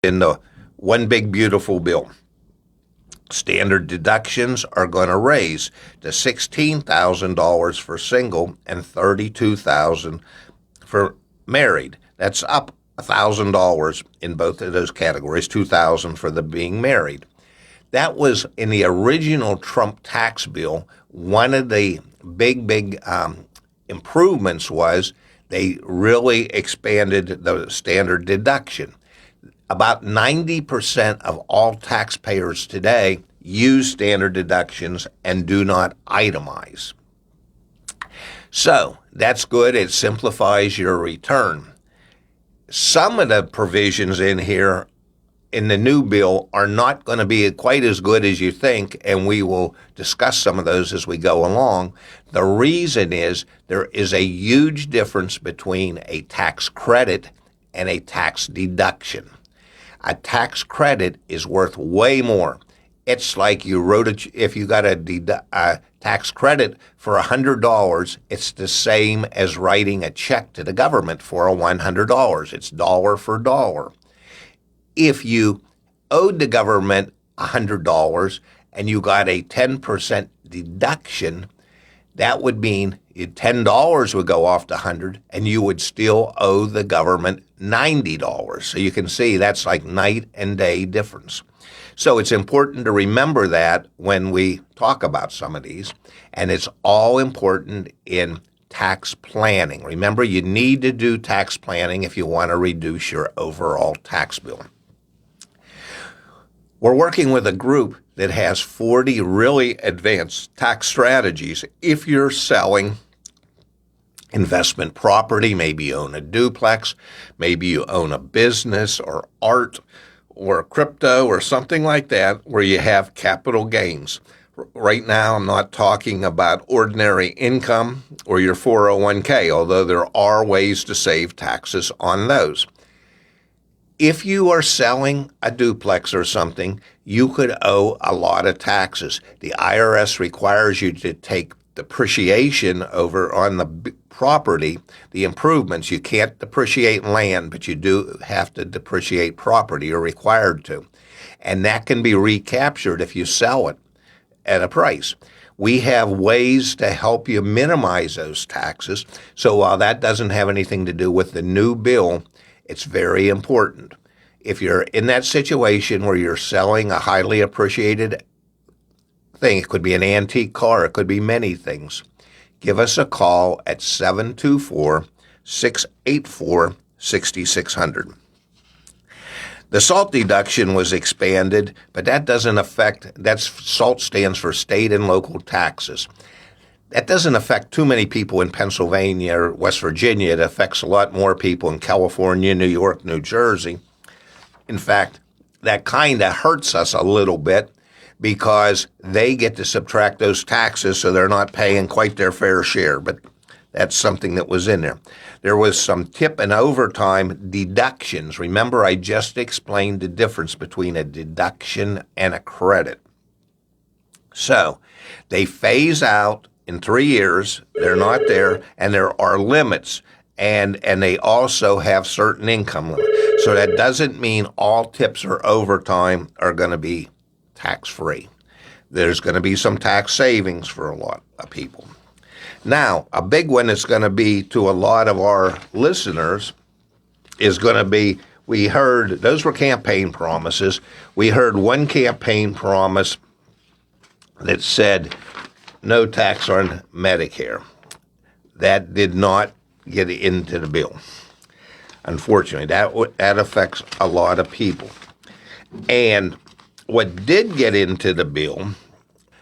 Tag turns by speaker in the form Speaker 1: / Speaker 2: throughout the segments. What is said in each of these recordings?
Speaker 1: in the one big beautiful bill. Standard deductions are going to raise to $16,000 for single and $32,000 for married. That's up $1,000 in both of those categories, $2,000 for the being married. That was in the original Trump tax bill. One of the big improvements was they really expanded the standard deduction. About 90% of all taxpayers today use standard deductions and do not itemize. So that's good. It simplifies your return. Some of the provisions in here in the new bill are not going to be quite as good as you think, and we will discuss some of those as we go along. The reason is there is a huge difference between a tax credit and a tax deduction. A tax credit is worth way more. It's like if you got a tax credit for $100, it's the same as writing a check to the government for $100. It's dollar for dollar. If you owed the government $100 and you got a 10% deduction, that would mean $10 would go off the $100 and you would still owe the government $90. So you can see that's like night and day difference. So it's important to remember that when we talk about some of these, and it's all important in tax planning. Remember, you need to do tax planning if you want to reduce your overall tax bill. We're working with a group that has 40 really advanced tax strategies. If you're selling investment property, maybe you own a duplex, maybe you own a business or art or crypto or something like that where you have capital gains. Right now, I'm not talking about ordinary income or your 401k, although there are ways to save taxes on those. If you are selling a duplex or something, you could owe a lot of taxes. The IRS requires you to take depreciation over on the property, the improvements. You can't depreciate land, but you do have to depreciate property. You're required to. And that can be recaptured if you sell it at a price. We have ways to help you minimize those taxes. So while that doesn't have anything to do with the new bill, it's very important. If you're in that situation where you're selling a highly appreciated thing, it could be an antique car, it could be many things, give us a call at 724-684-6600. The SALT deduction was expanded, but that doesn't affect, SALT stands for state and local taxes. That doesn't affect too many people in Pennsylvania or West Virginia. It affects a lot more people in California, New York, New Jersey. In fact, that kind of hurts us a little bit because they get to subtract those taxes, so they're not paying quite their fair share. But that's something that was in there. There was some tip and overtime deductions. Remember, I just explained the difference between a deduction and a credit. So they phase out in 3 years. They're not there, and there are limits, and they also have certain income limits. So that doesn't mean all tips or overtime are going to be tax-free. There's going to be some tax savings for a lot of people. Now, a big one that's going to be to a lot of our listeners is going to be, we heard, those were campaign promises. We heard one campaign promise that said no tax on Medicare. That did not get into the bill. Unfortunately, that affects a lot of people. And what did get into the bill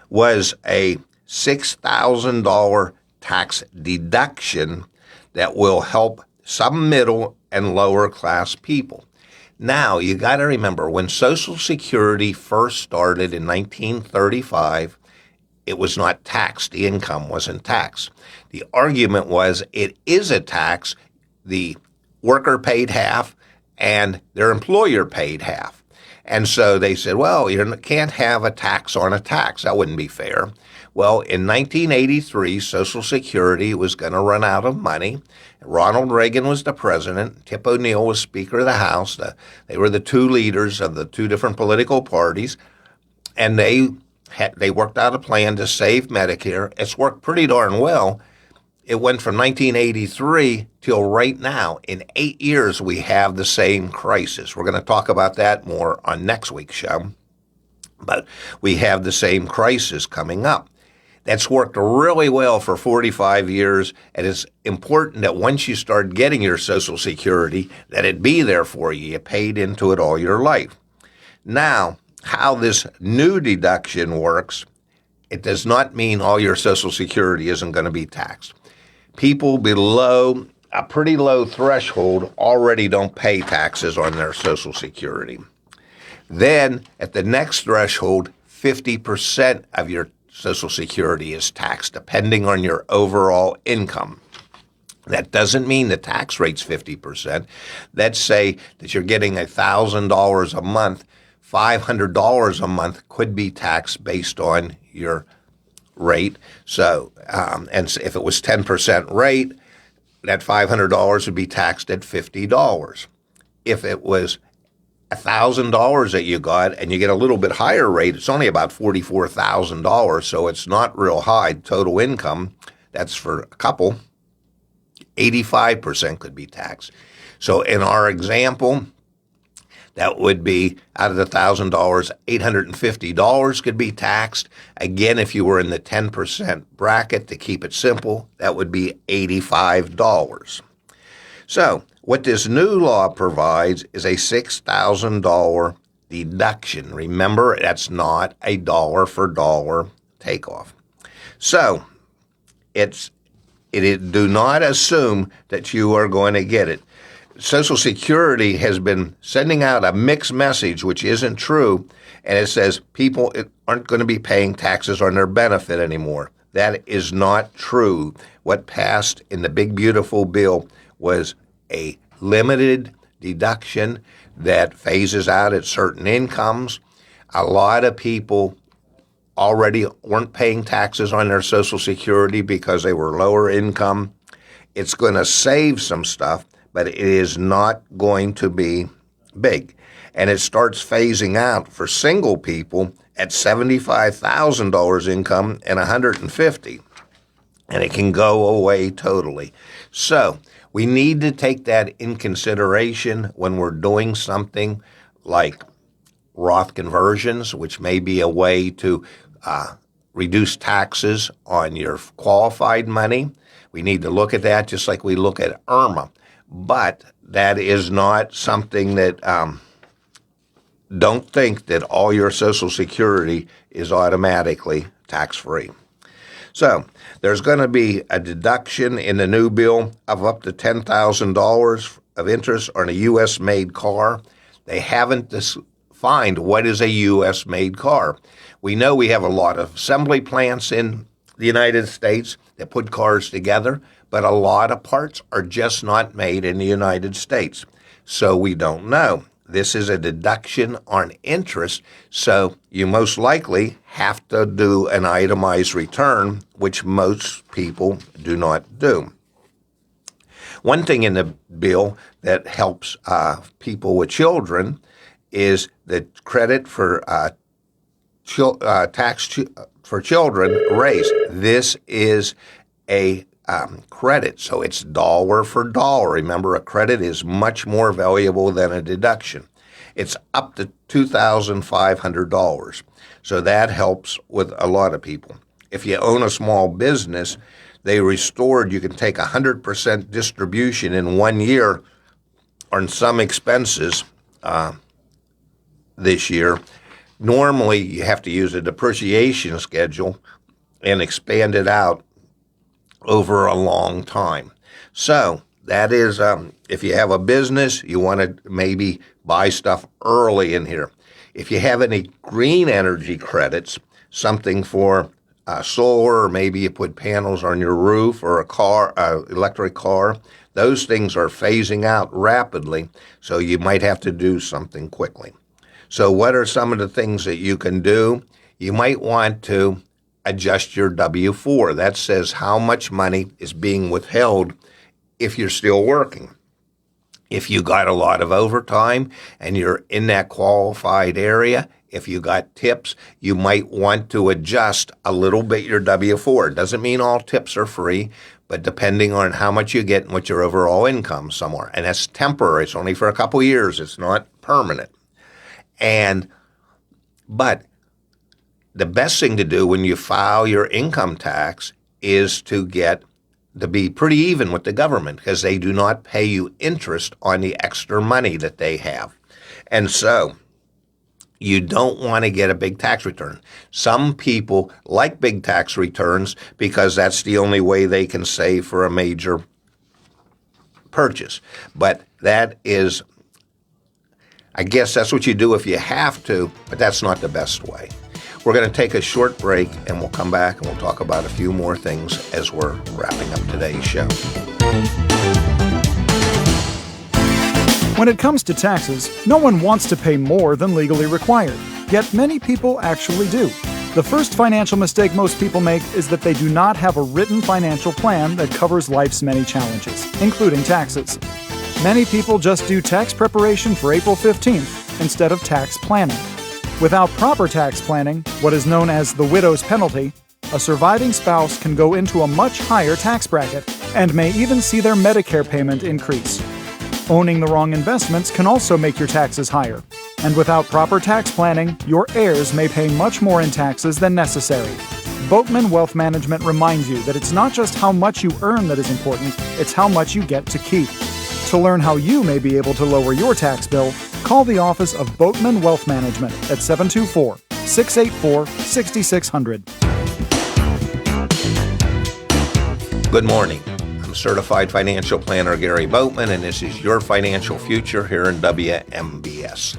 Speaker 1: was a $6,000 tax deduction that will help some middle and lower class people. Now, you got to remember, when Social Security first started in 1935, it was not taxed. The income wasn't taxed. The argument was it is a tax. The worker paid half and their employer paid half. And so they said, well, you can't have a tax on a tax. That wouldn't be fair. Well, in 1983, Social Security was going to run out of money. Ronald Reagan was the president. Tip O'Neill was Speaker of the House. They were the two leaders of the two different political parties, and they worked out a plan to save Medicare. It's worked pretty darn well. It went from 1983 till right now. In 8 years, we have the same crisis. We're going to talk about that more on next week's show. But we have the same crisis coming up. That's worked really well for 45 years, and it's important that once you start getting your Social Security, that it be there for you. You paid into it all your life. Now, how this new deduction works, it does not mean all your Social Security isn't going to be taxed. People below a pretty low threshold already don't pay taxes on their Social Security. Then, at the next threshold, 50% of your Social Security is taxed, depending on your overall income. That doesn't mean the tax rate's 50%. Let's say that you're getting $1,000 a month. $500 a month could be taxed based on your rate. So, and if it was 10% rate, that $500 would be taxed at $50. If it was $1,000 that you got and you get a little bit higher rate, it's only about $44,000, so it's not real high total income. That's for a couple. 85% could be taxed. So in our example, that would be out of the $1,000, $850 could be taxed. Again, if you were in the 10% bracket, to keep it simple, that would be $85. So what this new law provides is a $6,000 deduction. Remember, that's not a dollar for dollar takeoff. So do not assume that you are going to get it. Social Security has been sending out a mixed message, which isn't true, and it says people aren't going to be paying taxes on their benefit anymore. That is not true. What passed in the big, beautiful bill was a limited deduction that phases out at certain incomes. A lot of people already weren't paying taxes on their Social Security because they were lower income. It's going to save some stuff, but it is not going to be big. And it starts phasing out for single people at $75,000 income and $150,000. And it can go away totally. So we need to take that in consideration when we're doing something like Roth conversions, which may be a way to reduce taxes on your qualified money. We need to look at that just like we look at IRMA. But that is not something that, don't think that all your Social Security is automatically tax-free. So there's going to be a deduction in the new bill of up to $10,000 of interest on a U.S.-made car. They haven't defined what is a U.S.-made car. We know we have a lot of assembly plants in the United States that put cars together, but a lot of parts are just not made in the United States. So we don't know. This is a deduction on interest, so you most likely have to do an itemized return, which most people do not do. One thing in the bill that helps people with children is the credit for tax for children raised. This is a credit, so it's dollar for dollar. Remember, a credit is much more valuable than a deduction. It's up to $2,500, so that helps with a lot of people. If you own a small business, they restored, you can take 100% distribution in 1 year on some expenses this year. Normally, you have to use a depreciation schedule and expand it out over a long time. So that is, if you have a business, you want to maybe buy stuff early in here. If you have any green energy credits, something for solar, or maybe you put panels on your roof or a car, electric car, those things are phasing out rapidly, so you might have to do something quickly. So what are some of the things that you can do? You might want to adjust your W-4. That says how much money is being withheld if you're still working. If you got a lot of overtime and you're in that qualified area, if you got tips, you might want to adjust a little bit your W-4. It doesn't mean all tips are free, but depending on how much you get and what your overall income somewhere. And that's temporary. It's only for a couple years. It's not permanent. But the best thing to do when you file your income tax is to be pretty even with the government, because they do not pay you interest on the extra money that they have. And so you don't want to get a big tax return. Some people like big tax returns because that's the only way they can save for a major purchase. But that is, I guess that's what you do if you have to, but that's not the best way. We're going to take a short break, and we'll come back and we'll talk about a few more things as we're wrapping up today's show.
Speaker 2: When it comes to taxes, no one wants to pay more than legally required, yet many people actually do. The first financial mistake most people make is that they do not have a written financial plan that covers life's many challenges, including taxes. Many people just do tax preparation for April 15th instead of tax planning. Without proper tax planning, what is known as the widow's penalty, a surviving spouse can go into a much higher tax bracket and may even see their Medicare payment increase. Owning the wrong investments can also make your taxes higher. And without proper tax planning, your heirs may pay much more in taxes than necessary. Boatman Wealth Management reminds you that it's not just how much you earn that is important, it's how much you get to keep. To learn how you may be able to lower your tax bill, call the office of Boatman Wealth Management at 724-684-6600.
Speaker 1: Good morning. I'm Certified Financial Planner Gary Boatman, and this is Your Financial Future here in WMBS.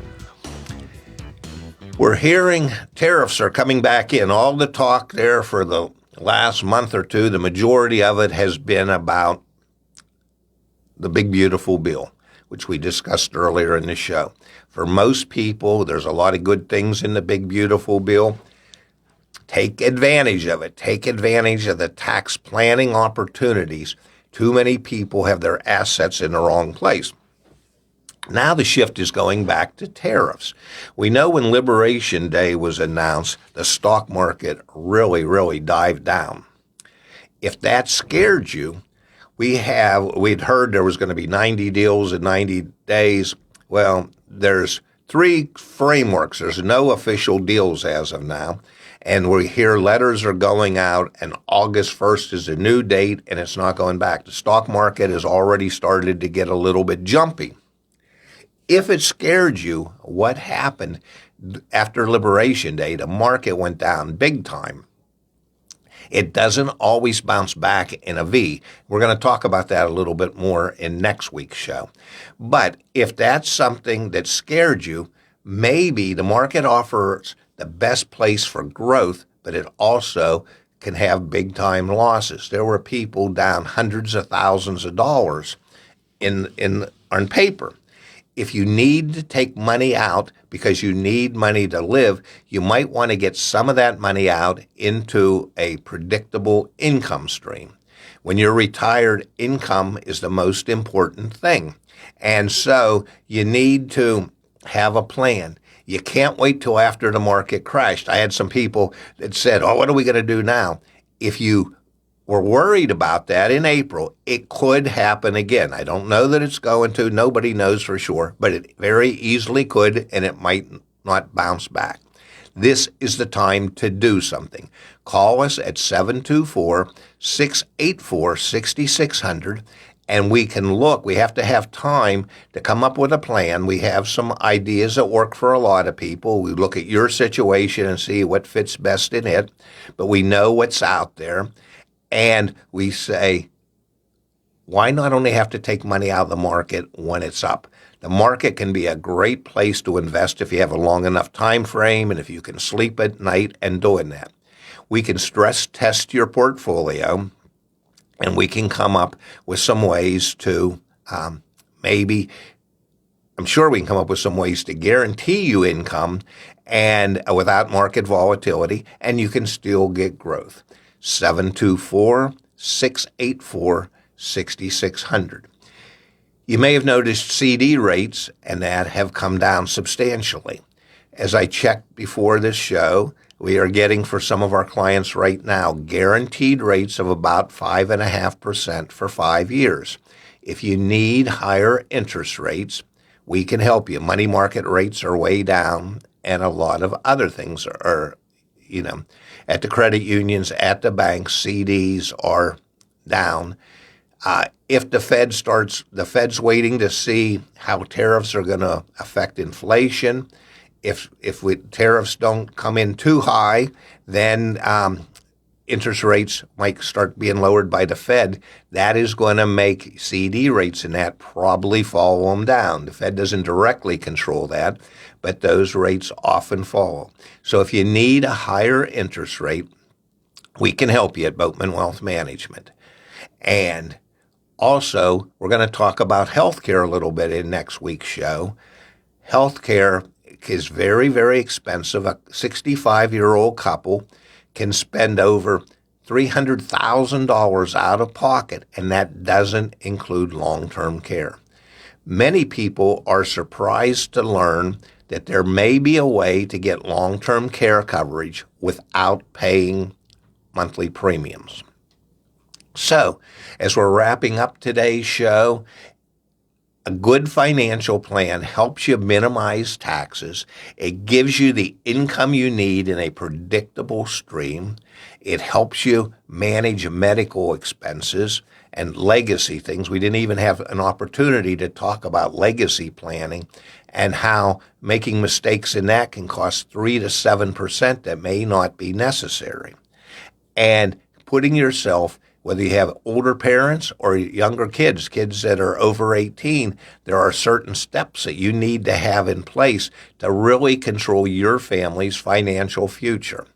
Speaker 1: We're hearing tariffs are coming back in. All the talk there for the last month or two, the majority of it has been about the big, beautiful bill, which we discussed earlier in the show. For most people, there's a lot of good things in the big, beautiful bill. Take advantage of it. Take advantage of the tax planning opportunities. Too many people have their assets in the wrong place. Now the shift is going back to tariffs. We know when Liberation Day was announced, the stock market really dived down. If that scared you, we'd heard there was going to be 90 deals in 90 days. Well, there's 3 frameworks. There's no official deals as of now. And we hear letters are going out, and August 1st is a new date, and it's not going back. The stock market has already started to get a little bit jumpy. If it scared you, what happened after Liberation Day? The market went down big time. It doesn't always bounce back in a V. We're going to talk about that a little bit more in next week's show. But if that's something that scared you, maybe the market offers the best place for growth, but it also can have big-time losses. There were people down hundreds of thousands of dollars on paper. If you need to take money out because you need money to live, you might want to get some of that money out into a predictable income stream. When you're retired, income is the most important thing. And so you need to have a plan. You can't wait till after the market crashed. I had some people that said, what are we going to do now? If you were worried about that in April, it could happen again. I don't know that it's going to. Nobody knows for sure, but it very easily could, and it might not bounce back. This is the time to do something. Call us at 724-684-6600, and we can look. We have to have time to come up with a plan. We have some ideas that work for a lot of people. We look at your situation and see what fits best in it, but we know what's out there. And we say, why not only have to take money out of the market when it's up? The market can be a great place to invest if you have a long enough time frame and if you can sleep at night and doing that. We can stress test your portfolio, and we can come up with some ways to maybe I'm sure we can come up with some ways to guarantee you income and without market volatility, and you can still get growth. 724-684-6600. You may have noticed CD rates and that have come down substantially. As I checked before this show, we are getting for some of our clients right now guaranteed rates of about 5.5% for 5 years. If you need higher interest rates, we can help you. Money market rates are way down, and a lot of other things are, at the credit unions, at the banks, CDs are down. If the Fed's waiting to see how tariffs are going to affect inflation. If tariffs don't come in too high, then interest rates might start being lowered by the Fed. That is going to make CD rates and that probably follow them down. The Fed doesn't directly control that, but those rates often follow. So if you need a higher interest rate, we can help you at Boatman Wealth Management. And also, we're going to talk about healthcare a little bit in next week's show. Healthcare is very, very expensive. A 65-year-old couple can spend over $300,000 out of pocket, and that doesn't include long-term care. Many people are surprised to learn that there may be a way to get long-term care coverage without paying monthly premiums. So, as we're wrapping up today's show, a good financial plan helps you minimize taxes. It gives you the income you need in a predictable stream. It helps you manage medical expenses and legacy things. We didn't even have an opportunity to talk about legacy planning and how making mistakes in that can cost 3 to 7% that may not be necessary. And putting yourself, whether you have older parents or younger kids that are over 18, there are certain steps that you need to have in place to really control your family's financial future.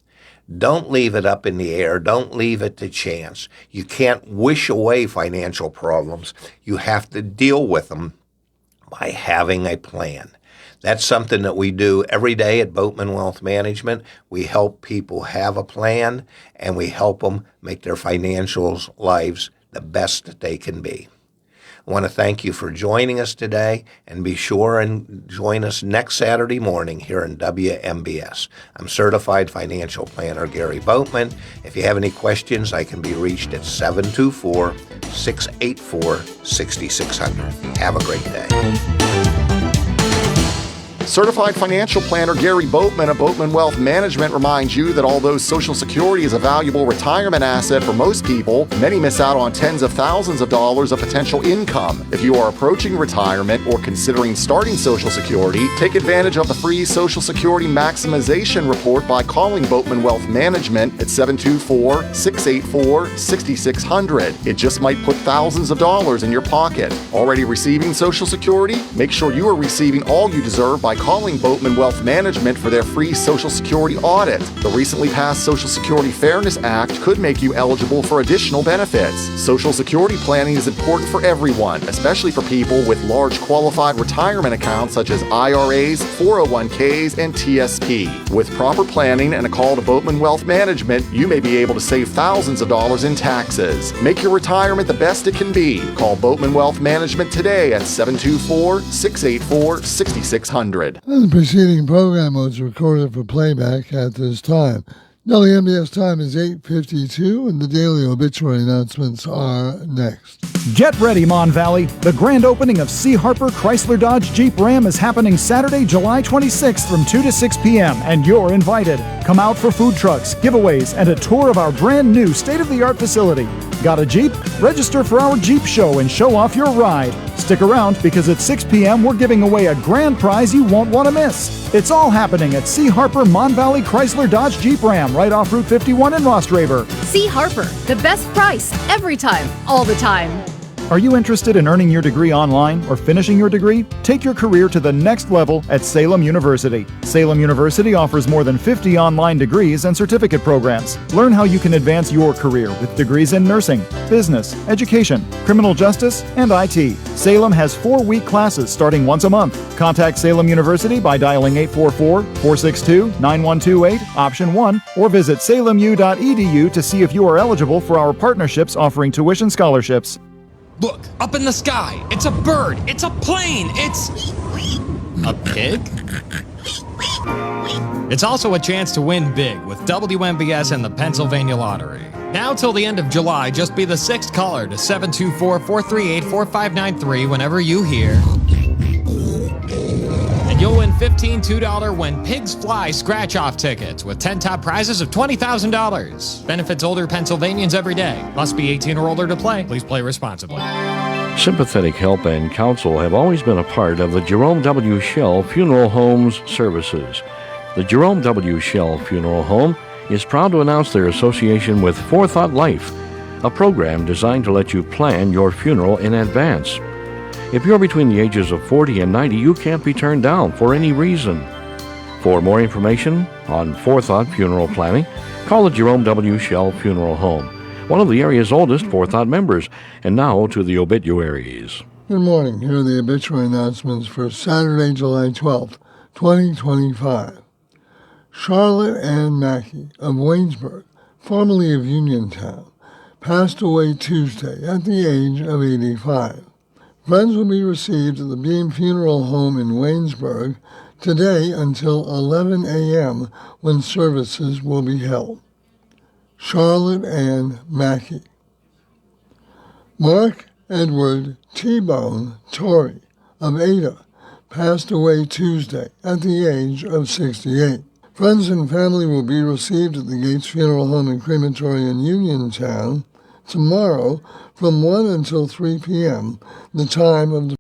Speaker 1: Don't leave it up in the air. Don't leave it to chance. You can't wish away financial problems. You have to deal with them by having a plan. That's something that we do every day at Boatman Wealth Management. We help people have a plan, and we help them make their financial lives the best that they can be. I want to thank you for joining us today, and be sure and join us next Saturday morning here in WMBS. I'm Certified Financial Planner Gary Boatman. If you have any questions, I can be reached at 724-684-6600. Have a great day.
Speaker 3: Certified Financial Planner Gary Boatman of Boatman Wealth Management reminds you that although Social Security is a valuable retirement asset for most people, many miss out on tens of thousands of dollars of potential income. If you are approaching retirement or considering starting Social Security, take advantage of the free Social Security Maximization Report by calling Boatman Wealth Management at 724-684-6600. It just might put thousands of dollars in your pocket. Already receiving Social Security? Make sure you are receiving all you deserve by calling Boatman Wealth Management for their free Social Security audit. The recently passed Social Security Fairness Act could make you eligible for additional benefits. Social Security planning is important for everyone, especially for people with large qualified retirement accounts such as IRAs, 401ks, and TSP. With proper planning and a call to Boatman Wealth Management, you may be able to save thousands of dollars in taxes. Make your retirement the best it can be. Call Boatman Wealth Management today at 724-684-6600.
Speaker 4: The preceding program was recorded for playback at this time. WMBS time is 8:52, and the daily obituary announcements are next.
Speaker 2: Get ready, Mon Valley. The grand opening of C. Harper Chrysler Dodge Jeep Ram is happening Saturday, July 26th from 2 to 6 p.m., and you're invited. Come out for food trucks, giveaways, and a tour of our brand new state-of-the-art facility. Got a Jeep? Register for our Jeep show and show off your ride. Stick around because at 6 p.m. we're giving away a grand prize you won't want to miss. It's all happening at C. Harper Mon Valley Chrysler Dodge Jeep Ram right off Route 51 in Rostraver.
Speaker 5: C. Harper, the best price every time, all the time.
Speaker 2: Are you interested in earning your degree online or finishing your degree? Take your career to the next level at Salem University. Salem University offers more than 50 online degrees and certificate programs. Learn how you can advance your career with degrees in nursing, business, education, criminal justice, and IT. Salem has 4-week classes starting once a month. Contact Salem University by dialing 844-462-9128, option 1, or visit salemu.edu to see if you are eligible for our partnerships offering tuition scholarships.
Speaker 5: Look, up in the sky. It's a bird. It's a plane. It's a pig? It's also a chance to win big with WMBS and the Pennsylvania Lottery. Now till the end of July, just be the 6th caller to 724-438-4593 whenever you hear. And you'll win 15 $2 When Pigs Fly scratch-off tickets with 10 top prizes of $20,000. Benefits older Pennsylvanians every day. Must be 18 or older to play. Please play responsibly.
Speaker 6: Sympathetic help and counsel have always been a part of the Jerome W. Shell Funeral Home's services. The Jerome W. Shell Funeral Home is proud to announce their association with Forethought Life, a program designed to let you plan your funeral in advance. If you're between the ages of 40 and 90, you can't be turned down for any reason. For more information on Forethought Funeral Planning, call the Jerome W. Shell Funeral Home, one of the area's oldest Forethought members. And now to the obituaries.
Speaker 4: Good morning. Here are the obituary announcements for Saturday, July 12th, 2025. Charlotte Ann Mackey of Waynesburg, formerly of Uniontown, passed away Tuesday at the age of 85. Friends will be received at the Beam Funeral Home in Waynesburg today until 11 a.m. when services will be held. Charlotte Ann Mackey. Mark Edward T-Bone Torrey of Ada passed away Tuesday at the age of 68. Friends and family will be received at the Gates Funeral Home and Crematory in Uniontown tomorrow from 1 until 3 p.m., the time of the